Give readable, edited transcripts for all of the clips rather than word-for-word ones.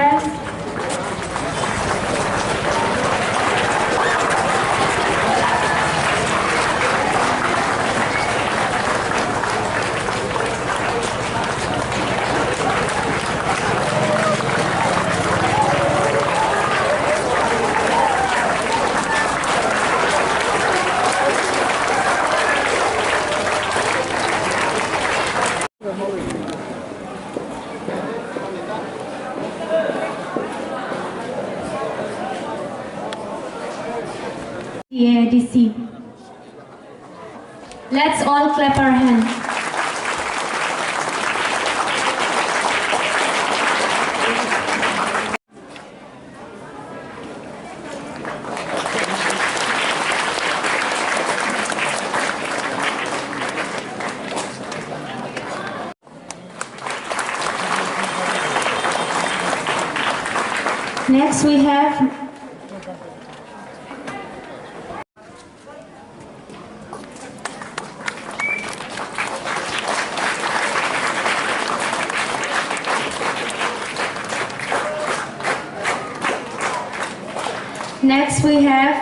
have ADC. Let's all clap our hands. Next we have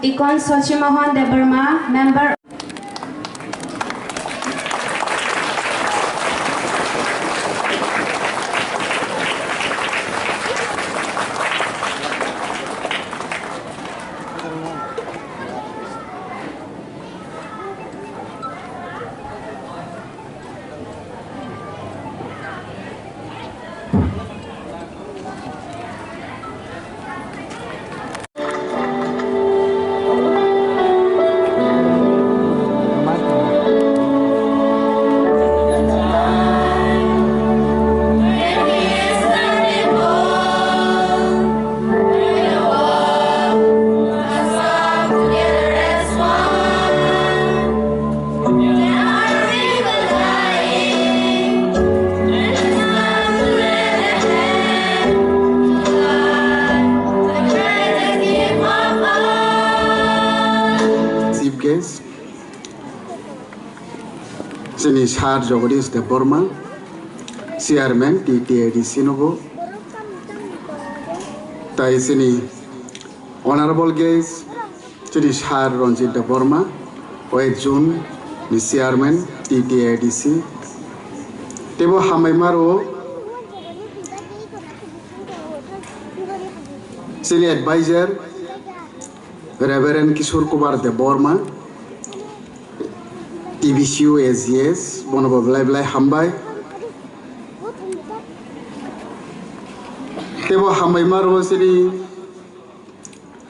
Deacon Sochimohon Debarma, member. Sini Sar Jagadish Deborma, Chairman TTADC Nogo. Tai sini Honorable guest, Sini Sar Ranjit Deborma, Oe June, ni Chairman TTADC. Tebo Hamaimaro, Sini Advisor, Reverend Kishore Kumar Deborma. TBCU SGS, Bonobo Blai Hambai. Tebo Hambai Maro City,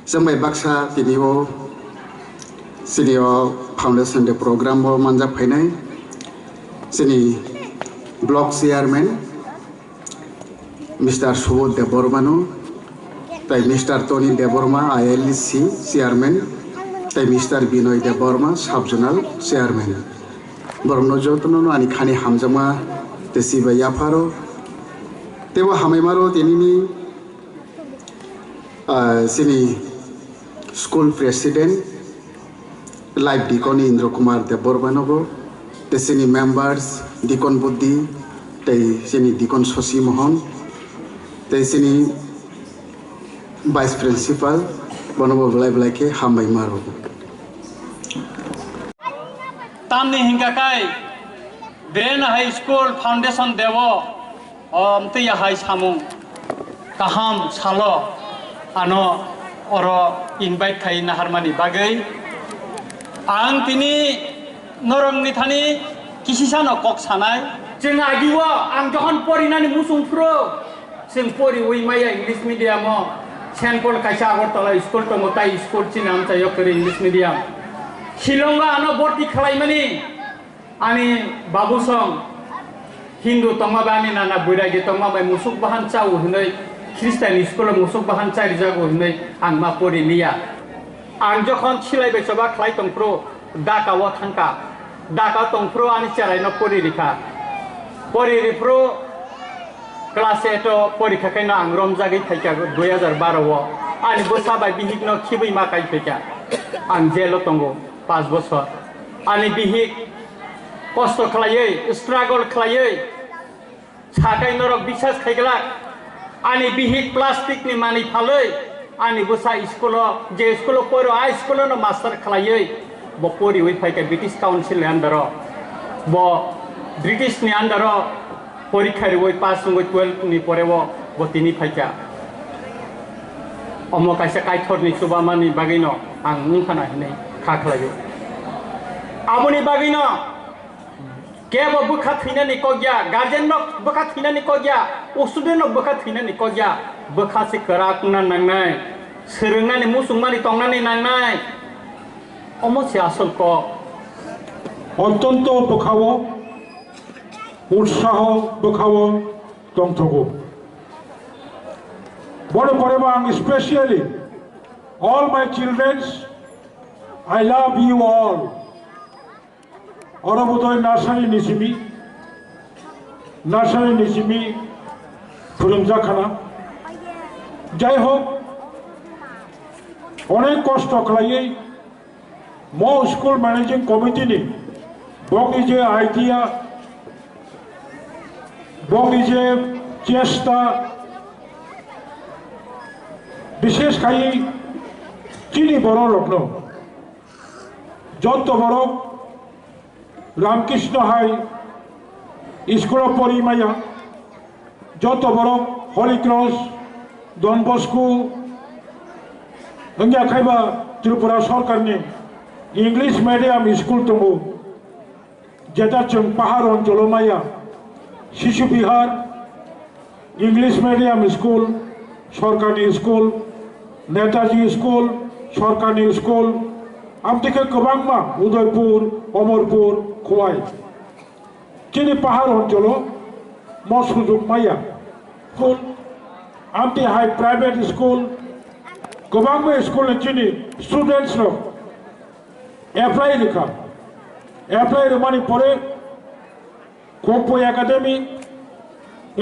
Sambai Baksa, Tinio, City Foundation the program of Manja Penai, City Block Chairman, Mr. Subodh Debormano, Mr. Tony Deborma, ILC Chairman. Mr. Binoy Deborma, Sub-Zonal Chairman. Borno Jotono, ani Khani Hamzama, Tesiba Yaparo. Tewa Hamimaro, Tenini, Sini School President, Live Deacon Indra Kumar Deborbanogo, the Sini members, Deacon Buddhi, the Sini Deacon Sosi Mohon, the Sini Vice Principal, Bonobo Blai Hamimaro. Tamni hinggakai Berean High School Foundation dewo tiya high samung kaham salo ano oro invite kai na harmani bagai ang tini norong nithani kisisano kok sanai jeng agiwa ang jokon porinani musung pro sing pori wi maya English medium mo Saint-Paul kaisa Agartala school to motai school chinam cha yok English medium Shilonga ano borti khalai mani ani babu song Hindu tongmabani nana buiragi tongmabai musuk bahan chau hinai Christian school musuk bahan chai jago hinai ang ma pori liya ang jokhon chilai besoba khlai tongpro daka wa thangka daka tongpro ani charai no pori rikha pori ripro class 8 porikha kaina ang romjagi thaika 2012 wo ani bosabai bihikno khibui ma kai thaika ang jelo tongo 5 বছর ani bihik kosto khlaiei struggle khlaiei sakai norok bisas khaigla ani bihik plastic ni mani phaloi ani busa school je school poro a school no master khlaioi bo pori oi phaika British Council under bo British ni under পরীক্ষার ওই pass ওই 12 নি পরে ও তিনি ফাইকা অম কাইসা কাইথরনি সুবামানি বাগিনো আং নুখানা হিনে খাখলাयो আমনি বাগিনো কেব বখা থিনানি কগিয়া guardian ন বখা থিনানি কগিয়া স্টুডেন্ট ন বখা থিনানি কগিয়া বখা সে করাকনা নাংনাই সেরংনানি মুসুংমানি তংনানি নাংনাই অমসে আসল ক অত্যন্ত বখাও উৎসাহ বখাও দংথগো বড় পরে আং specially all my children I love you all অরবোদয় নার্সারি নিসিমি ফুলুমজাখানা যাই হোক অনেক কষ্ট খাইয়ে মো স্কুল ম্যানেজিং কমিটি নি বগি যে আইডিয়া বগি যে চেষ্টা বিশেষ খাই চিনি বড় রত্ন যত বড় রামকৃষ্ণ হাই স্কুল পরিমায়া যত বড় হলি ক্রস ডন বস্কো হঙ্গিয়া খাইবা ত্রিপুরা সরকারনি इंग्लिश मीडियम स्कूल दंगो जेटा जों पाहाड़ अंचलाव माया Shishu Bihar English medium school सरकारनि स्कूल नेताजी स्कूल सरकारनि स्कूल आमतेखे गोबांमा उदयपुर अमरपुर खोवाई जोंनि पाहाड़ अंचलाव म सुजुग माया स्कूल आमते हाई प्राइवेट स्कूल गोबांमा स्कूल जोंनि स्टूडेंट्स नो অ্যাপ্লাই লেখা অ্যাপ্লাই মানে পরে কোম্পো একাডেমি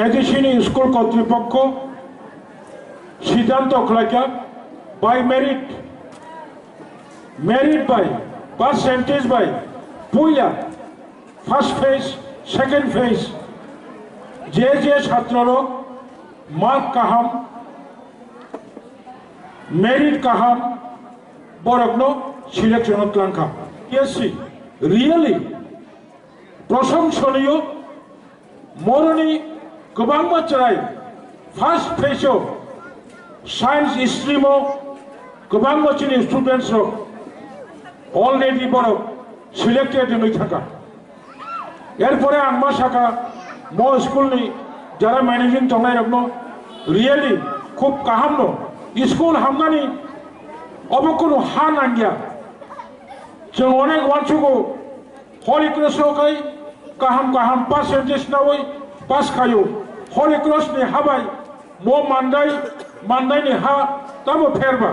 এডিশনি স্কুল কর্তৃপক্ষ সিদ্ধান্ত খোলাকা by merit by percentage by পয়লা ফার্স্ট ফেজ সেকেন্ড ফেজ যে ছাত্রর mark কাহাম merit কাহাম বরগ্ন selection ত্লাঙ্কা AC really প্রশংসনীয় মরণি গোবাং বাচ্চারাই ফার্স্ট ফেজও সায়েন্স স্ট্রিমও গোবাং বাচ্চানি স্টুডেন্টস অলরেডি বড় সিলেক্টেড হয়ে থাকা এরপরে আংমা শাখা মো স্কুলনি যারা ম্যানেজিং তংনাই রকম রিয়েলি খুব কাহাম স্কুল হামনানি অবকোনো হা নাঙ্গিয়া जों अनेक मानसिखौ हलि क्रसआवहाय गाहाम पार्सेन्टेज नावै पास खायो हलि क्रसनि हाबाय म मान्दायनि हा दाबो फेरबा